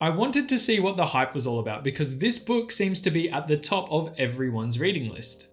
I wanted to see what the hype was all about because this book seems to be at the top of everyone's reading list.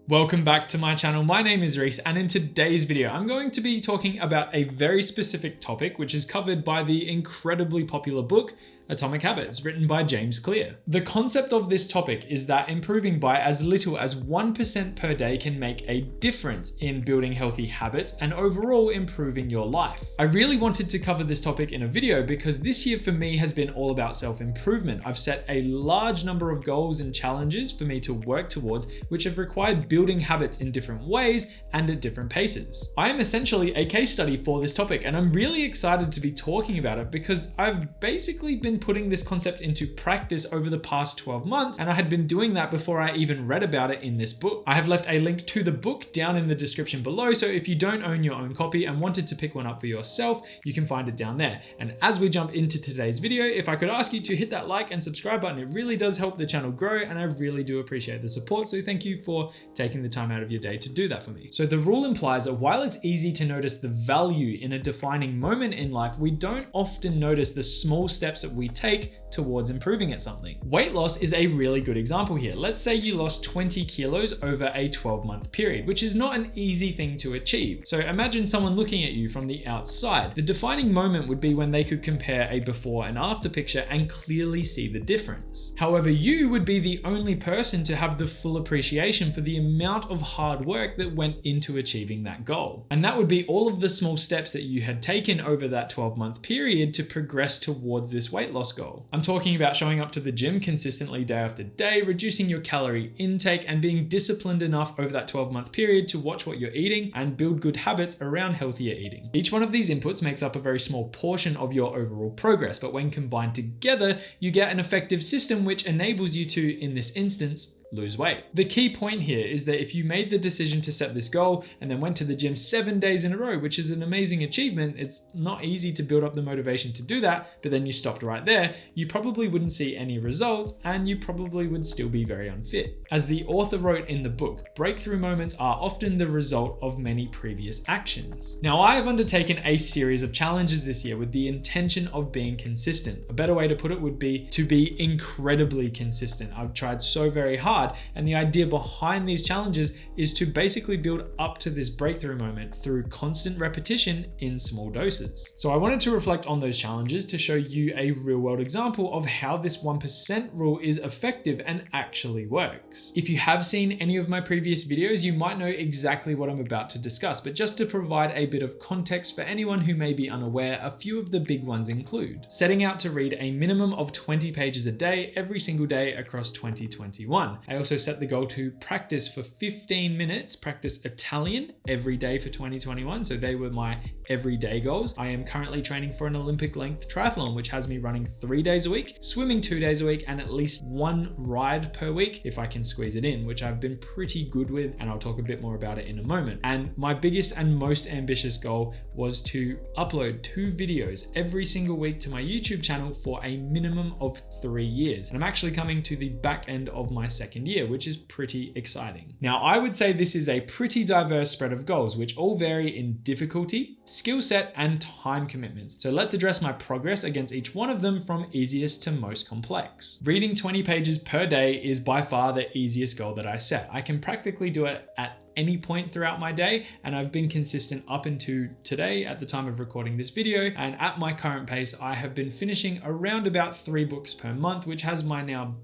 Welcome back to my channel. My name is Reese, and in today's video, I'm going to be talking about a very specific topic, which is covered by the incredibly popular book, Atomic Habits, written by James Clear. The concept of this topic is that improving by as little as 1% per day can make a difference in building healthy habits and overall improving your life. I really wanted to cover this topic in a video because this year for me has been all about self-improvement. I've set a large number of goals and challenges for me to work towards, which have required building habits in different ways and at different paces. I am essentially a case study for this topic, and I'm really excited to be talking about it because I've basically been putting this concept into practice over the past 12 months, and I had been doing that before I even read about it in this book. I have left a link to the book down in the description below, so if you don't own your own copy and wanted to pick one up for yourself, you can find it down there. And as we jump into today's video, if I could ask you to hit that like and subscribe button, it really does help the channel grow, and I really do appreciate the support, so thank you for taking the time out of your day to do that for me. So the rule implies that while it's easy to notice the value in a defining moment in life, we don't often notice the small steps that we take towards improving at something. Weight loss is a really good example here. Let's say you lost 20 kilos over a 12-month period, which is not an easy thing to achieve. So imagine someone looking at you from the outside. The defining moment would be when they could compare a before and after picture and clearly see the difference. However, you would be the only person to have the full appreciation for the amount of hard work that went into achieving that goal. And that would be all of the small steps that you had taken over that 12-month period to progress towards this weight loss goal. I'm talking about showing up to the gym consistently day after day, reducing your calorie intake, and being disciplined enough over that 12-month period to watch what you're eating and build good habits around healthier eating. Each one of these inputs makes up a very small portion of your overall progress, but when combined together, you get an effective system which enables you to, in this instance, lose weight. The key point here is that if you made the decision to set this goal and then went to the gym 7 days in a row, which is an amazing achievement, it's not easy to build up the motivation to do that, but then you stopped right there, you probably wouldn't see any results and you probably would still be very unfit. As the author wrote in the book, breakthrough moments are often the result of many previous actions. Now, I have undertaken a series of challenges this year with the intention of being consistent. A better way to put it would be to be incredibly consistent. I've tried so very hard, and the idea behind these challenges is to basically build up to this breakthrough moment through constant repetition in small doses. So I wanted to reflect on those challenges to show you a real world example of how this 1% rule is effective and actually works. If you have seen any of my previous videos, you might know exactly what I'm about to discuss, but just to provide a bit of context for anyone who may be unaware, a few of the big ones include setting out to read a minimum of 20 pages a day every single day across 2021. I also set the goal to practice for 15 minutes, practice Italian every day for 2021. So they were my everyday goals. I am currently training for an Olympic length triathlon, which has me running 3 days a week, swimming 2 days a week, and at least one ride per week if I can squeeze it in, which I've been pretty good with, and I'll talk a bit more about it in a moment. And my biggest and most ambitious goal was to upload 2 videos every single week to my YouTube channel for a minimum of 3 years. And I'm actually coming to the back end of my second year, which is pretty exciting. Now, I would say this is a pretty diverse spread of goals, which all vary in difficulty, skill set, and time commitments. So let's address my progress against each one of them from easiest to most complex. Reading 20 pages per day is by far the easiest goal that I set. I can practically do it at any point throughout my day, and I've been consistent up into today at the time of recording this video, and at my current pace, I have been finishing around about 3 books per month, which has my now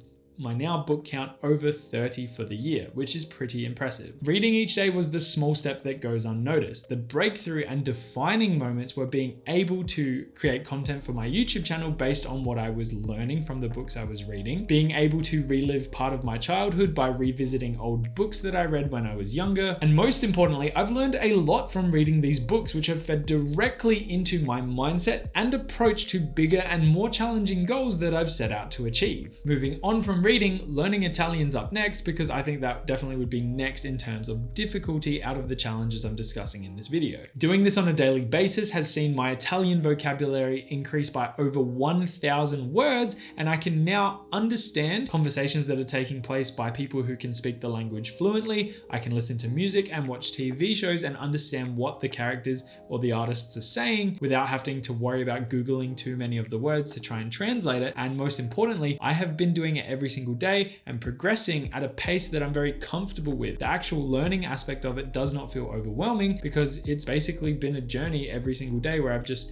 book count over 30 for the year, which is pretty impressive. Reading each day was the small step that goes unnoticed. The breakthrough and defining moments were being able to create content for my YouTube channel based on what I was learning from the books I was reading, being able to relive part of my childhood by revisiting old books that I read when I was younger, and most importantly, I've learned a lot from reading these books, which have fed directly into my mindset and approach to bigger and more challenging goals that I've set out to achieve. Moving on from reading, learning Italian's up next because I think that definitely would be next in terms of difficulty out of the challenges I'm discussing in this video. Doing this on a daily basis has seen my Italian vocabulary increase by over 1,000 words, and I can now understand conversations that are taking place by people who can speak the language fluently. I can listen to music and watch TV shows and understand what the characters or the artists are saying without having to worry about Googling too many of the words to try and translate it. And most importantly, I have been doing it every single day and progressing at a pace that I'm very comfortable with. The actual learning aspect of it does not feel overwhelming because it's basically been a journey every single day where I've just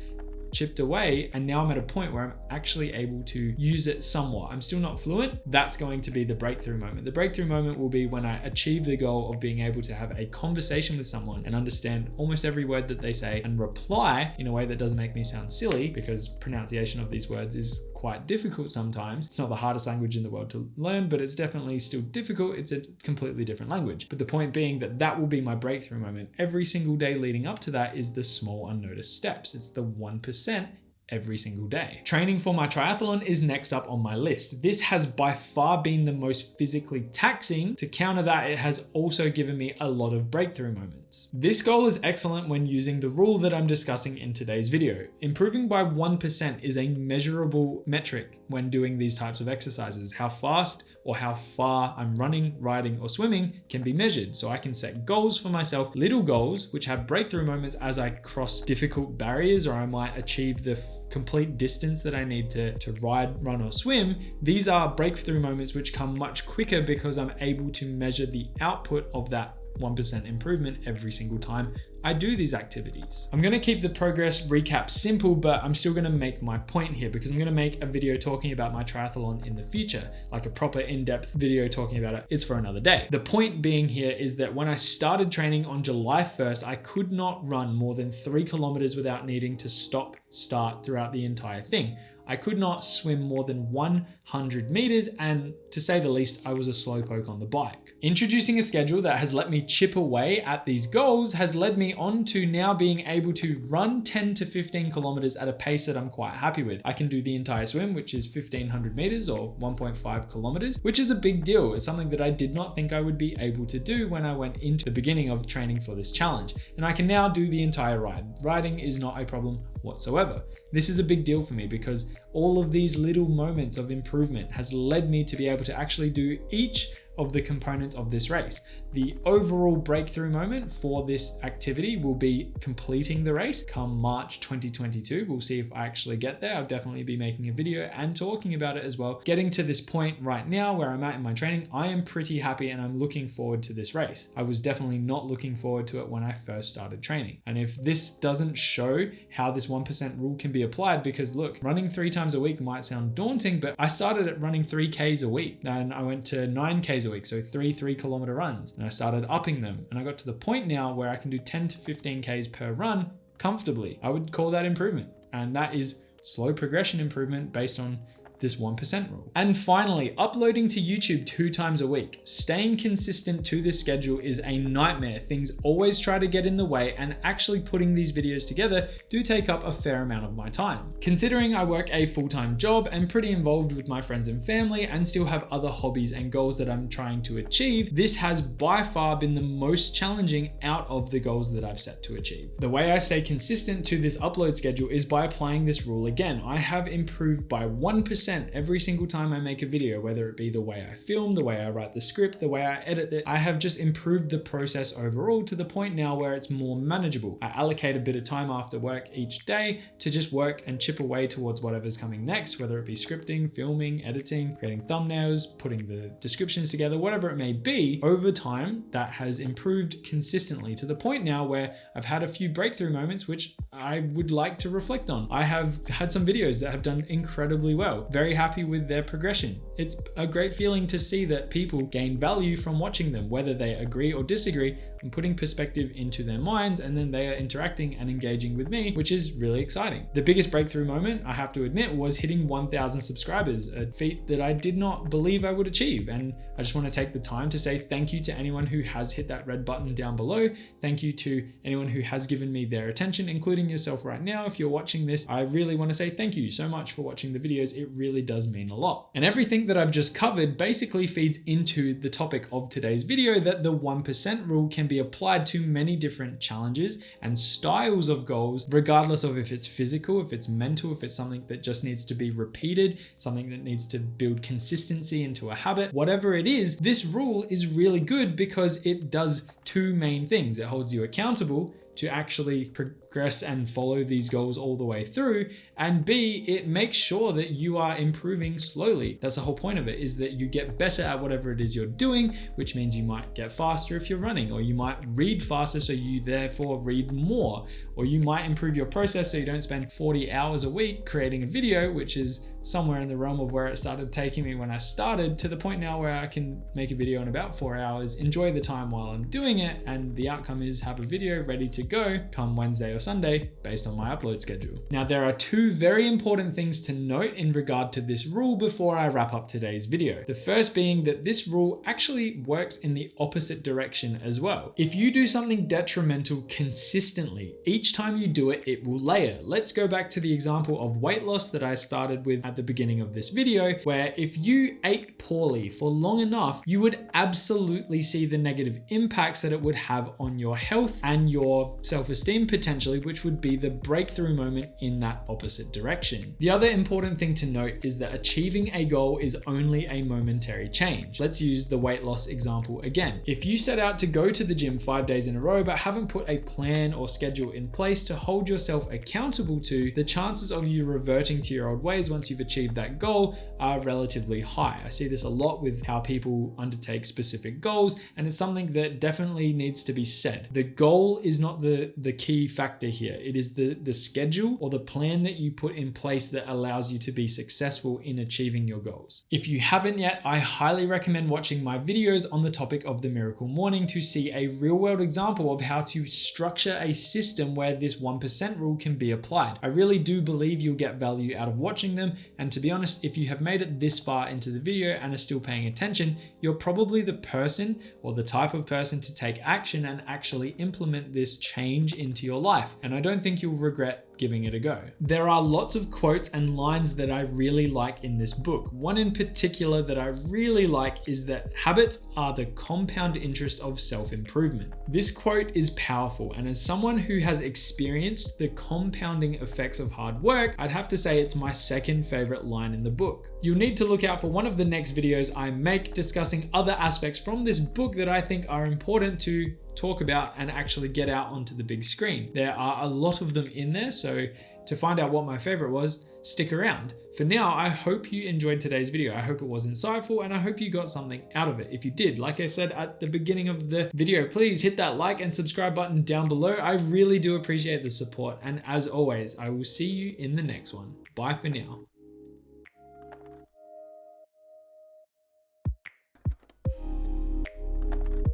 chipped away, and now I'm at a point where I'm actually able to use it somewhat. I'm still not fluent. That's going to be the breakthrough moment. The breakthrough moment will be when I achieve the goal of being able to have a conversation with someone and understand almost every word that they say and reply in a way that doesn't make me sound silly, because pronunciation of these words is quite difficult sometimes. It's not the hardest language in the world to learn, but it's definitely still difficult. It's a completely different language. But the point being that that will be my breakthrough moment. Every single day leading up to that is the small unnoticed steps. It's the 1% every single day. Training for my triathlon is next up on my list. This has by far been the most physically taxing. To counter that, it has also given me a lot of breakthrough moments. This goal is excellent when using the rule that I'm discussing in today's video. Improving by 1% is a measurable metric when doing these types of exercises. How fast or how far I'm running, riding, or swimming can be measured. So I can set goals for myself, little goals, which have breakthrough moments as I cross difficult barriers, or I might achieve the complete distance that I need to ride, run, or swim. These are breakthrough moments which come much quicker because I'm able to measure the output of that 1% improvement every single time I do these activities. I'm gonna keep the progress recap simple, but I'm still gonna make my point here because I'm gonna make a video talking about my triathlon in the future, like a proper in-depth video talking about it. It's for another day. The point being here is that when I started training on July 1st, I could not run more than 3 kilometers without needing to stop, start throughout the entire thing. I could not swim more than 100 meters, and to say the least, I was a slowpoke on the bike. Introducing a schedule that has let me chip away at these goals has led me on to now being able to run 10 to 15 kilometers at a pace that I'm quite happy with. I can do the entire swim, which is 1,500 meters or 1.5 kilometers, which is a big deal. It's something that I did not think I would be able to do when I went into the beginning of training for this challenge. And I can now do the entire ride. Riding is not a problem whatsoever. This is a big deal for me because all of these little moments of improvement has led me to be able to actually do each of the components of this race. The overall breakthrough moment for this activity will be completing the race come March 2022. We'll see if I actually get there. I'll definitely be making a video and talking about it as well. Getting to this point right now where I'm at in my training, I am pretty happy and I'm looking forward to this race. I was definitely not looking forward to it when I first started training. And if this doesn't show how this 1% rule can be applied, because look, running 3 times a week might sound daunting, but I started at running 3Ks a week and I went to 9Ks a week. So 3 kilometer runs, and I started upping them. And I got to the point now where I can do 10 to 15Ks per run comfortably. I would call that improvement. And that is slow progression improvement based on this 1% rule. And finally, uploading to YouTube 2 times a week. Staying consistent to this schedule is a nightmare. Things always try to get in the way, and actually putting these videos together do take up a fair amount of my time. Considering I work a full-time job and pretty involved with my friends and family and still have other hobbies and goals that I'm trying to achieve, this has by far been the most challenging out of the goals that I've set to achieve. The way I stay consistent to this upload schedule is by applying this rule again. I have improved by 1% every single time I make a video, whether it be the way I film, the way I write the script, the way I edit it. I have just improved the process overall to the point now where it's more manageable. I allocate a bit of time after work each day to just work and chip away towards whatever's coming next, whether it be scripting, filming, editing, creating thumbnails, putting the descriptions together, whatever it may be. Over time, that has improved consistently to the point now where I've had a few breakthrough moments, which I would like to reflect on. I have had some videos that have done incredibly well. Very happy with their progression. It's a great feeling to see that people gain value from watching them. Whether they agree or disagree, I'm putting perspective into their minds, and then they are interacting and engaging with me, which is really exciting. The biggest breakthrough moment, I have to admit, was hitting 1,000 subscribers, a feat that I did not believe I would achieve. And I just want to take the time to say thank you to anyone who has hit that red button down below. Thank you to anyone who has given me their attention, including yourself right now. If you're watching this, I really want to say thank you so much for watching the videos. It really does mean a lot. And everything that I've just covered basically feeds into the topic of today's video, that the 1% rule can be applied to many different challenges and styles of goals, regardless of if it's physical, if it's mental, if it's something that just needs to be repeated, something that needs to build consistency into a habit, whatever it is. This rule is really good because it does two main things. It holds you accountable to actually progress and follow these goals all the way through. And B, it makes sure that you are improving slowly. That's the whole point of it, is that you get better at whatever it is you're doing, which means you might get faster if you're running, or you might read faster, so you therefore read more, or you might improve your process so you don't spend 40 hours a week creating a video, which is somewhere in the realm of where it started taking me when I started, to the point now where I can make a video in about 4 hours, enjoy the time while I'm doing it, and the outcome is have a video ready to go come Wednesday or Sunday based on my upload schedule. Now, there are two very important things to note in regard to this rule before I wrap up today's video. The first being that this rule actually works in the opposite direction as well. If you do something detrimental consistently, each time you do it, it will layer. Let's go back to the example of weight loss that I started with at the beginning of this video, where if you ate poorly for long enough, you would absolutely see the negative impacts that it would have on your health and your self-esteem potentially, which would be the breakthrough moment in that opposite direction. The other important thing to note is that achieving a goal is only a momentary change. Let's use the weight loss example again. If you set out to go to the gym 5 days in a row, but haven't put a plan or schedule in place to hold yourself accountable to, the chances of you reverting to your old ways once you've achieved that goal are relatively high. I see this a lot with how people undertake specific goals, and it's something that definitely needs to be said. The goal is not the key factor here. It is the schedule or the plan that you put in place that allows you to be successful in achieving your goals. If you haven't yet, I highly recommend watching my videos on the topic of the miracle morning to see a real world example of how to structure a system where this 1% rule can be applied. I really do believe you'll get value out of watching them, and to be honest, if you have made it this far into the video and are still paying attention, you're probably the person or the type of person to take action and actually implement this change into your life. And I don't think you'll regret giving it a go. There are lots of quotes and lines that I really like in this book. One in particular that I really like is that habits are the compound interest of self-improvement. This quote is powerful, and as someone who has experienced the compounding effects of hard work, I'd have to say it's my second favorite line in the book. You'll need to look out for one of the next videos I make discussing other aspects from this book that I think are important to talk about and actually get out onto the big screen. There are a lot of them in there, so to find out what my favorite was, stick around. For now, I hope you enjoyed today's video. I hope it was insightful, and I hope you got something out of it. If you did, like I said at the beginning of the video, please hit that like and subscribe button down below. I really do appreciate the support, and as always, I will see you in the next one. Bye for now.